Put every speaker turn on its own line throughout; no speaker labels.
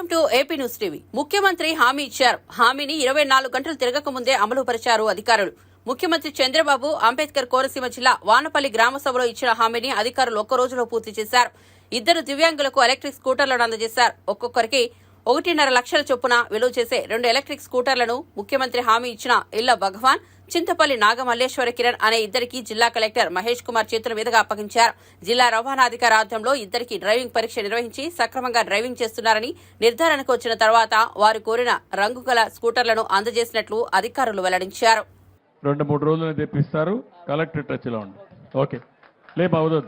Welcome to AP news TV. ముఖ్యమంత్రి హామీ ఇచ్చారు. హామీని 24 గంటలు తిరగక ముందే అమలు పరిచారు అధికారులు. ముఖ్యమంత్రి చంద్రబాబు అంబేద్కర్ కోనసీమ జిల్లా వానపల్లి గ్రామ సభలో ఇచ్చిన హామీని అధికారులు ఒక్క రోజులో పూర్తి చేశారు. 2 దివ్యాంగులకు ఎలక్ట్రిక్ స్కూటర్లను అందజేశారు. ఒక్కొక్కరికి 1.5 లక్షల చొప్పున విలువ చేసే 2 ఎలక్ట్రిక్ స్కూటర్లను ముఖ్యమంత్రి హామీ ఇచ్చిన ఇళ్ల భగవాన్, చింతపల్లి నాగమల్లేశ్వర కిరణ్ అనే ఇద్దరికి జిల్లా కలెక్టర్ మహేష్ కుమార్ చేతుల మీదుగా అప్పగించారు. జిల్లా రవాణాధికారి ఆధ్వర్యంలో ఇద్దరికి డ్రైవింగ్ పరీక్ష నిర్వహించి సక్రమంగా డ్రైవింగ్ చేస్తున్నారని నిర్ధారణకు వచ్చిన తర్వాత వారు కోరిన రంగు గల స్కూటర్లను అందజేసినట్లు అధికారులు వెల్లడించారు.
2-3 రోజులు తెప్పిస్తారు. కలెక్టర్ టచ్ లో ఉంది. ఓకే, లేపవద్దు.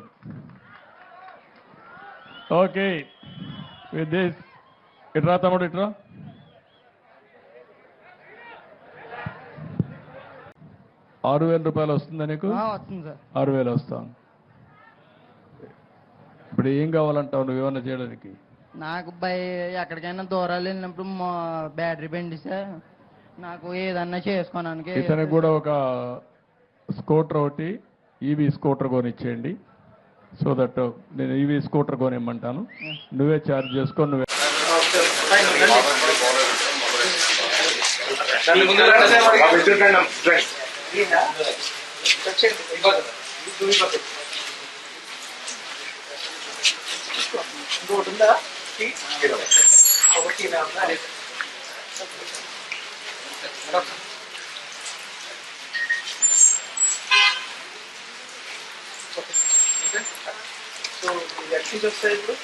ఓకే, విత్ దిస్ ఇట్రా తమ్ముడు, ఇట్రా. ₹6,000 వస్తుందా నీకు?
వస్తుంది సార్.
6,000 వస్తాను. ఇప్పుడు ఏం కావాలంటావు నువ్వు ఏమన్నా చేయడానికి?
నాకు ఎక్కడికైనా దూరాలు వెళ్ళినప్పుడు బ్యాటరీ బండి సార్, నాకు ఏదన్నా చేసుకోవడానికి.
ఇతనికి కూడా ఒక స్కూటర్ ఒకటి, ఈవీ స్కూటర్ కొనిచ్చేయండి. సో దట్ నేను ఈవీ స్కూటర్ కొనిమ్మంటాను. నువ్వే ఛార్జ్ చేసుకో. నువ్వే
సో వస్తాయి ఇప్పుడు